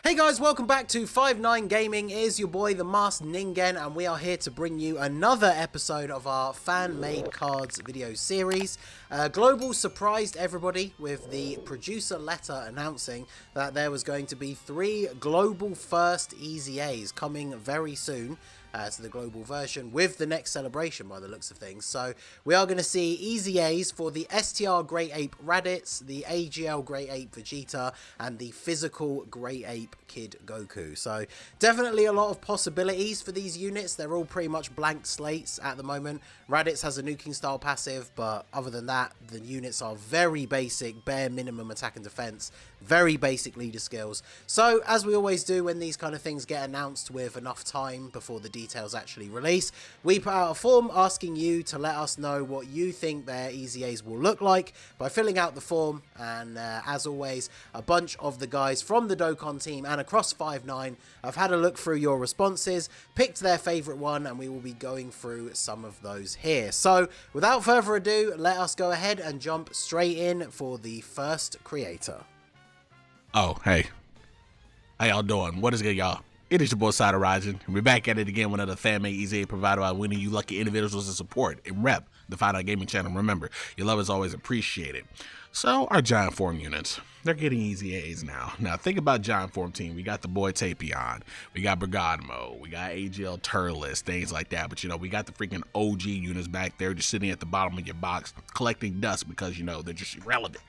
Hey guys, welcome back to 5-9 Gaming. It is your boy, the Masked Ningen, and we are here to bring you another episode of our fan-made cards video series. Global surprised everybody with the producer letter announcing that there was going to be 3 global first EZAs coming very soon to the global version with the next celebration by the looks of things. So we are going to see EZAs for the STR Great Ape Raditz, the AGL Great Ape Vegeta, and the physical Great Ape Kid Goku. So definitely a lot of possibilities for these units. They're all pretty much blank slates at the moment. Raditz has a nuking style passive, but other than that, the units are very basic, bare minimum attack and defense, very basic leader skills. So as we always do when these kind of things get announced with enough time before the details actually release, we put out a form asking you to let us know what you think their EZAs will look like by filling out the form. And as always, a bunch of the guys from the Dokkan team and across 5-9 have had a look through your responses, picked their favorite one, and we will be going through some of those here. So without further ado, let us go ahead and jump straight in for the first creator. Oh, hey. How y'all doing? What is good, y'all? It is your boy Saito Raijin, and we're back at it again with another fan-made EZA provided by winning you lucky individuals to support and rep the 5-9 Gaming channel. Remember, your love is always appreciated. So, our Giant Form units, they're getting EZAs now. Now, think about Giant Form team. We got the boy Tapion, we got Bergamo, we got AGL Turles, things like that. But, you know, we got the freaking OG units back there just sitting at the bottom of your box collecting dust because, you know, they're just irrelevant.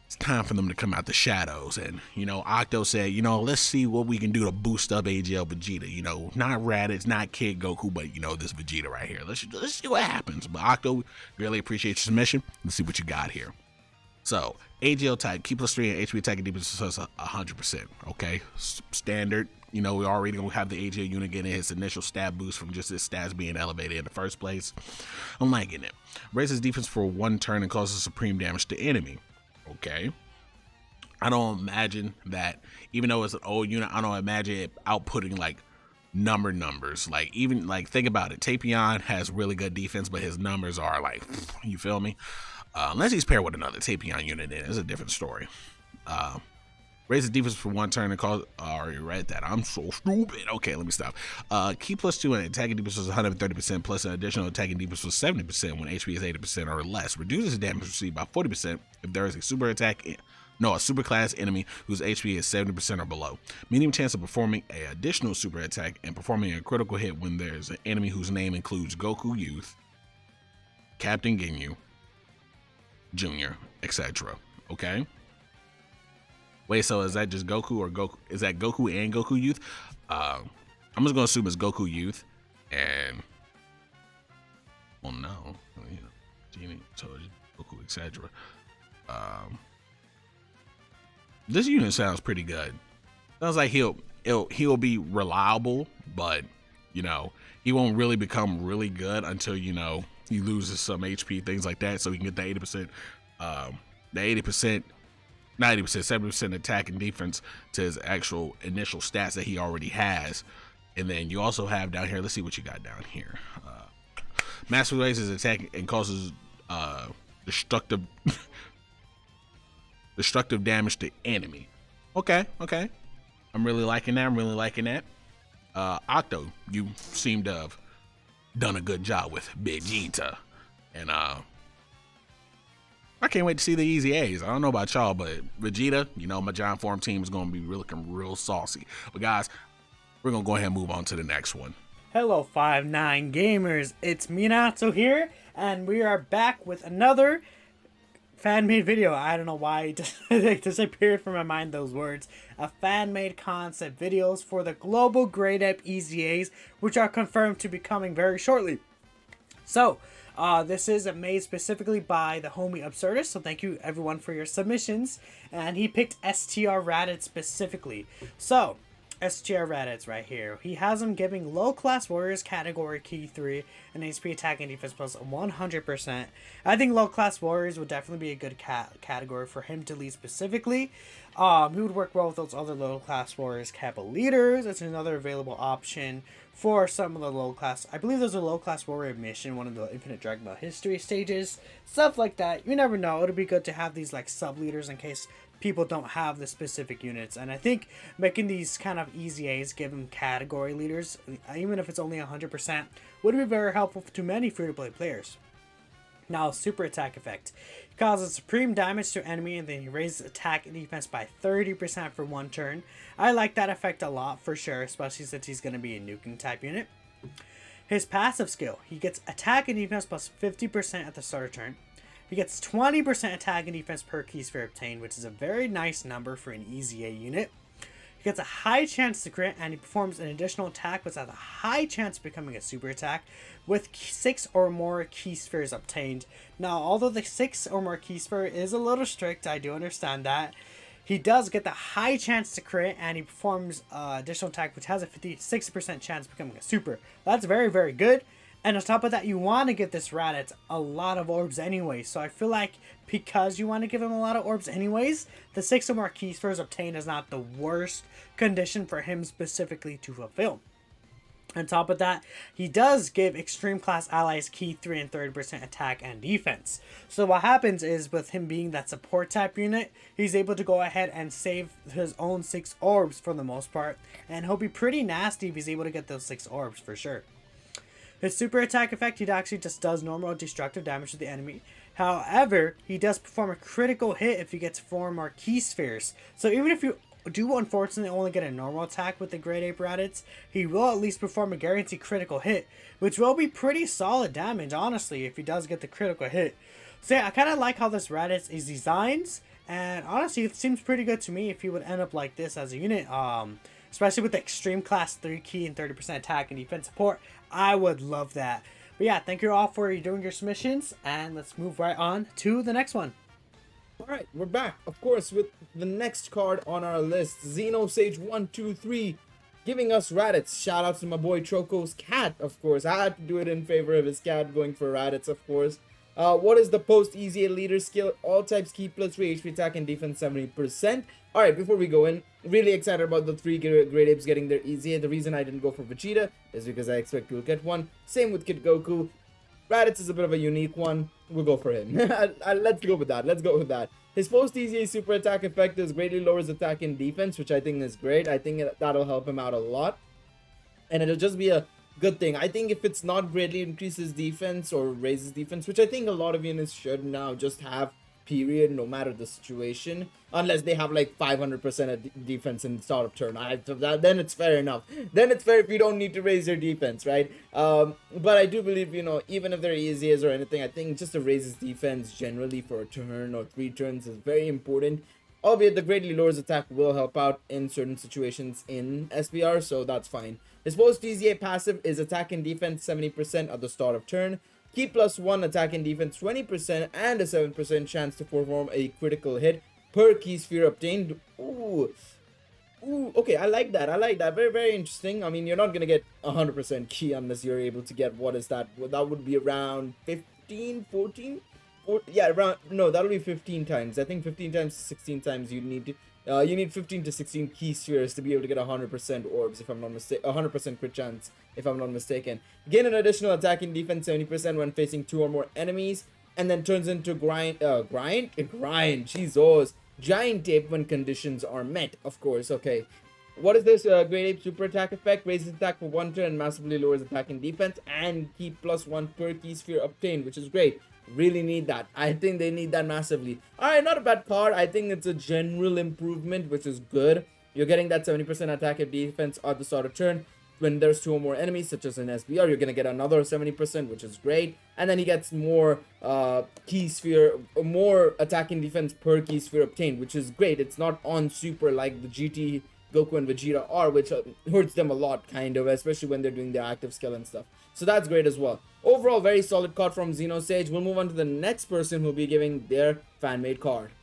It's time for them to come out the shadows. And, you know, Octo said, you know, let's see what we can do to boost up AGL Vegeta. You know, not Raditz, not Kid Goku, but, you know, this Vegeta right here. Let's see what happens. But Octo, really appreciate your submission. Let's see what you got here. So, AGL type, Key +3 and HP attack and defense is 100%. Okay, standard. You know, we already gonna have the AGL unit getting his initial stat boost from just his stats being elevated in the first place. I'm liking it. Raises defense for 1 turn and causes supreme damage to enemy. Okay, I don't imagine that, even though it's an old unit, I don't imagine it outputting like numbers. Like, even like, think about it, Tapion has really good defense, but his numbers are like, you feel me? Unless he's paired with another Tapion unit, then it's a different story. Raises defense for 1 turn and cause, I already read that, I'm so stupid. Okay, let me stop. Key +2 and attacking defense was 130% plus an additional attacking defense was 70% when HP is 80% or less. Reduces damage received by 40% if there is a super class enemy whose HP is 70% or below. Medium chance of performing an additional super attack and performing a critical hit when there's an enemy whose name includes Goku Youth, Captain Ginyu, Jr., etc. Okay? Wait, so is that just Goku or Goku? Is that Goku and Goku Youth? I'm just gonna assume it's Goku Youth, and well, no, you know, Genie, Goku, etc. This unit sounds pretty good. Sounds like he'll be reliable, but you know, he won't really become really good until, you know, he loses some HP, things like that, so he can get the 80%, the 80%. 90%, 70% attack and defense to his actual initial stats that he already has. And then you also have down here, let's see what you got down here. Massive raises attack and causes destructive damage to enemy. Okay. I'm really liking that. Octo, you seem to have done a good job with Vegeta. And I can't wait to see the EZAs. I don't know about y'all, but Vegeta, you know, my Giant Form team is going to be looking real saucy. But guys, we're going to go ahead and move on to the next one. Hello 5-9 gamers, it's Minato here, and we are back with another fan-made video. I don't know why it disappeared from my mind, those words. A fan-made concept videos for the global Great Ape EZAs, which are confirmed to be coming very shortly. So, this is made specifically by the homie Absurdist, so thank you everyone for your submissions. And he picked STR Raditz specifically. So, STR Raditz right here. He has him giving low class warriors category key 3 and HP attack and defense plus 100%. I think low class warriors would definitely be a good category for him to lead specifically. He would work well with those other low class warriors Kappa leaders. It's another available option for some of the low class. I believe there's a low class warrior mission, one of the Infinite Dragon Ball history stages, stuff like that. You never know. It'd be good to have these like sub leaders in case people don't have the specific units. And I think making these kind of easy A's, give them category leaders, even if it's only 100%, would be very helpful to many free-to-play players. Now, super attack effect. He causes supreme damage to enemy and then he raises attack and defense by 30% for 1 turn. I like that effect a lot for sure, especially since he's going to be a nuking type unit. His passive skill. He gets attack and defense plus 50% at the start of turn. He gets 20% attack and defense per key sphere obtained, which is a very nice number for an easy A unit. He gets a high chance to crit, and he performs an additional attack which has a high chance of becoming a super attack with 6 or more key spheres obtained. Now, although the 6 or more key sphere is a little strict, I do understand that. He does get the high chance to crit, and he performs additional attack which has a 60% chance of becoming a super. That's very, very good. And on top of that, you want to give this Raditz a lot of orbs anyway. So I feel like because you want to give him a lot of orbs anyways, the 6 or more key spheres obtained is not the worst condition for him specifically to fulfill. On top of that, he does give extreme class allies key 3 and 30% attack and defense. So what happens is with him being that support type unit, he's able to go ahead and save his own 6 orbs for the most part. And he'll be pretty nasty if he's able to get those 6 orbs for sure. His super attack effect, he actually just does normal destructive damage to the enemy. However, he does perform a critical hit if he gets 4 more key spheres. So even if you do unfortunately only get a normal attack with the Great Ape Raditz, he will at least perform a guaranteed critical hit, which will be pretty solid damage, honestly, if he does get the critical hit. So yeah, I kind of like how this Raditz is designed, and honestly, it seems pretty good to me if he would end up like this as a unit, especially with the extreme class 3 key and 30% attack and defense support. I would love that. But yeah, thank you all for doing your submissions, and let's move right on to the next one. Alright, we're back, of course, with the next card on our list, Xenosage123, giving us Raditz. Shout out to my boy Troco's cat, of course. I had to do it in favor of his cat, going for Raditz, of course. What is the post easy leader skill? All types keep plus 3 HP attack and defense 70%. Alright, before we go in, really excited about the 3 Great Apes getting their easy. The reason I didn't go for Vegeta is because I expect you'll get one. Same with Kid Goku. Raditz is a bit of a unique one. We'll go for him. Let's go with that. Let's go with that. His post easy super attack effect is greatly lowers attack and defense, which I think is great. I think that'll help him out a lot. And it'll just be a good thing. I think if it's not greatly increases defense or raises defense, which I think a lot of units should now just have, period, no matter the situation, unless they have like 500% of defense in the start of turn. Then it's fair enough. Then it's fair if you don't need to raise your defense, right? But I do believe, you know, even if they're easiest or anything, I think just to raise his defense generally for a turn or 3 turns is very important. Albeit the greatly lowers attack will help out in certain situations in SBR, so that's fine. His post DZA passive is attack and defense 70% at the start of turn. Keep plus 1 attack and defense 20% and a 7% chance to perform a critical hit per key sphere obtained. Ooh, okay, I like that. Very, very interesting. I mean, you're not gonna get 100% key unless you're able to get, what is that? Well, that would be around 15, 14? Yeah, around, no, that'll be 15 times. I think 15 times, 16 times you need 15 to 16 key spheres to be able to get 100% orbs, if I'm not mistaken, 100% crit chance, if I'm not mistaken. Gain an additional attack and defense 70% when facing 2 or more enemies, and then turns into grind, Jesus, giant ape when conditions are met, of course. Okay, what is this Great Ape super attack effect? Raises attack for 1 turn and massively lowers attack and defense, and keep plus 1 per key sphere obtained, which is great. Really need that. I think they need that massively. Alright, not a bad card. I think it's a general improvement, which is good. You're getting that 70% attack and defense at the start of turn. When there's 2 or more enemies, such as an SBR, you're gonna get another 70%, which is great. And then he gets more key sphere, more attack and defense per key sphere obtained, which is great. It's not on super like the GT, Goku, and Vegeta are, which hurts them a lot, kind of, especially when they're doing their active skill and stuff. So that's great as well. Overall, very solid card from Xenosage. We'll move on to the next person who'll be giving their fan-made card.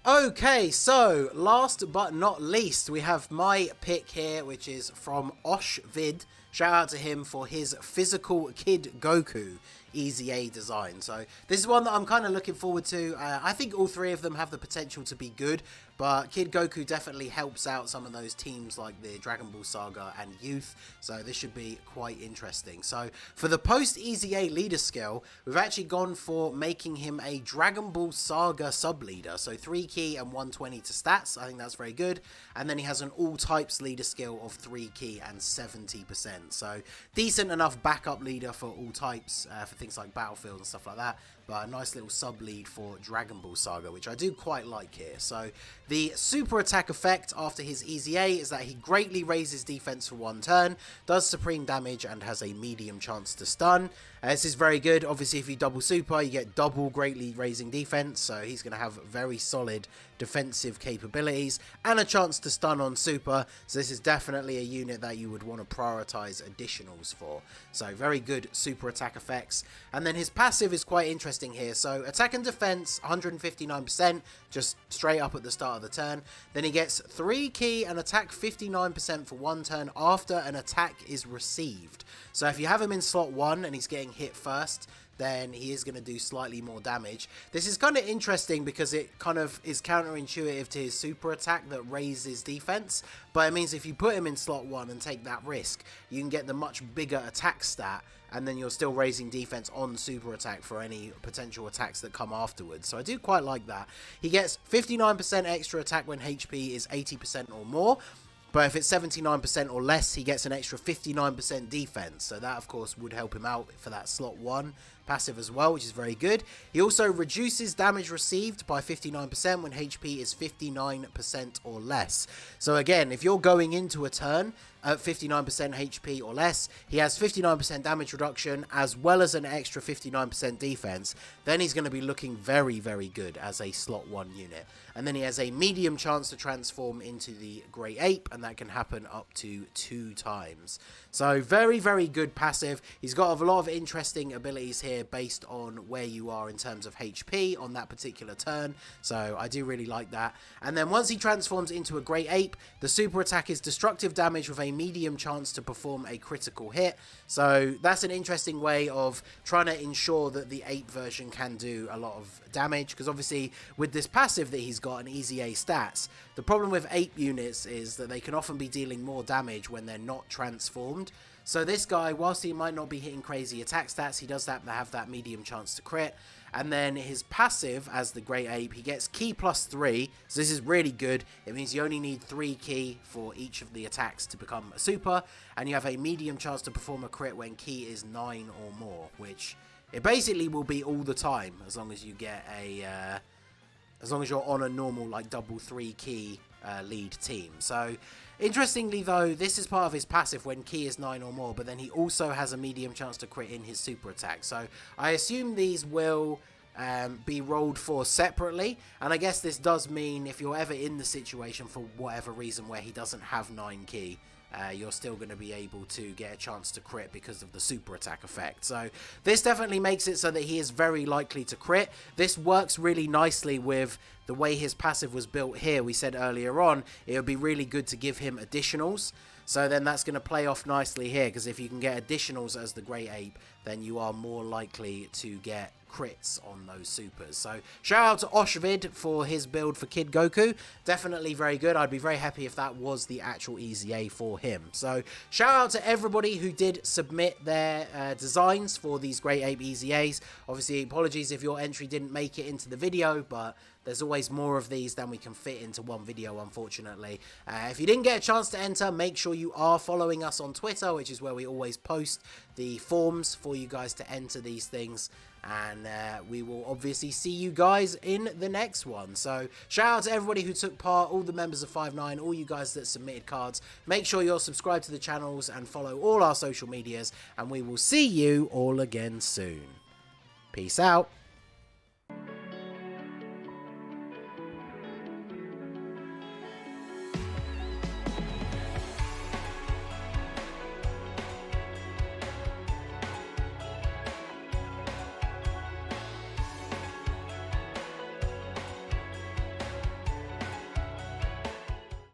Okay, so last but not least, we have my pick here, which is from Oshvid. shout out to him for his physical Kid Goku EZA design. So this is one that I'm kind of looking forward to. I think all three of them have the potential to be good, but Kid Goku definitely helps out some of those teams like the Dragon Ball Saga and Youth, so this should be quite interesting. So for the post EZA leader skill, we've actually gone for making him a Dragon Ball Saga sub leader, so 3 key and 120 to stats. I think that's very good. And then he has an all types leader skill of 3 key and 70%, so decent enough backup leader for all types, for things like Battlefield and stuff like that, but a nice little sub lead for Dragon Ball Saga, which I do quite like here. So the super attack effect after his EZA is that he greatly raises defense for 1 turn, does supreme damage, and has a medium chance to stun. This is very good. Obviously, if you double super, you get double greatly raising defense, so he's going to have very solid defensive capabilities and a chance to stun on super, so this is definitely a unit that you would want to prioritize additionals for. So very good super attack effects. And then his passive is quite interesting here. So attack and defense 159%, just straight up at the start of the turn. Then he gets 3 key and attack 59% for 1 turn after an attack is received. So if you have him in slot 1 and he's getting hit first, then he is going to do slightly more damage. This is kind of interesting because it kind of is counterintuitive to his super attack that raises defense, but it means if you put him in slot 1 and take that risk, you can get the much bigger attack stat, and then you're still raising defense on super attack for any potential attacks that come afterwards. So I do quite like that. He gets 59% extra attack when HP is 80% or more, but if it's 79% or less, he gets an extra 59% defense. So that, of course, would help him out for that slot 1 passive as well, which is very good. He also reduces damage received by 59% when HP is 59% or less. So again, if you're going into a turn at 59% HP or less, he has 59% damage reduction as well as an extra 59% defense, then he's going to be looking very, very good as a slot 1 unit. And then he has a medium chance to transform into the Grey Ape, and that can happen up to 2 times. So very, very good passive. He's got a lot of interesting abilities here based on where you are in terms of HP on that particular turn. So I do really like that. And then once he transforms into a Grey Ape, the super attack is destructive damage with a medium chance to perform a critical hit. So that's an interesting way of trying to ensure that the ape version can do a lot of damage, because obviously with this passive that he's got and EZA stats, the problem with ape units is that they can often be dealing more damage when they're not transformed. So this guy, whilst he might not be hitting crazy attack stats, he does have that medium chance to crit. And then his passive as the Grey Ape, he gets key +3, so this is really good. It means you only need 3 key for each of the attacks to become a super, and you have a medium chance to perform a crit when key is 9 or more, which it basically will be all the time as long as you get a as long as you're on a normal like double 3 key lead team. So interestingly though, this is part of his passive when key is 9 or more, but then he also has a medium chance to crit in his super attack. So I assume these will be rolled for separately, and I guess this does mean if you're ever in the situation for whatever reason where he doesn't have 9 key, you're still going to be able to get a chance to crit because of the super attack effect. So this definitely makes it so that he is very likely to crit. This works really nicely with the way his passive was built here. We said earlier on it would be really good to give him additionals. So then that's going to play off nicely here, because if you can get additionals as the Grey Ape, then you are more likely to get crits on those supers. So shout out to Oshvid for his build for Kid Goku. Definitely very good. I'd be very happy if that was the actual EZA for him. So shout out to everybody who did submit their designs for these Grey Ape EZAs. Obviously, apologies if your entry didn't make it into the video, but there's always more of these than we can fit into one video, unfortunately. If you didn't get a chance to enter, make sure you are following us on Twitter, which is where we always post the forms for you guys to enter these things. And we will obviously see you guys in the next one. So shout out to everybody who took part, all the members of 5-9, all you guys that submitted cards. Make sure you're subscribed to the channels and follow all our social medias. And we will see you all again soon. Peace out.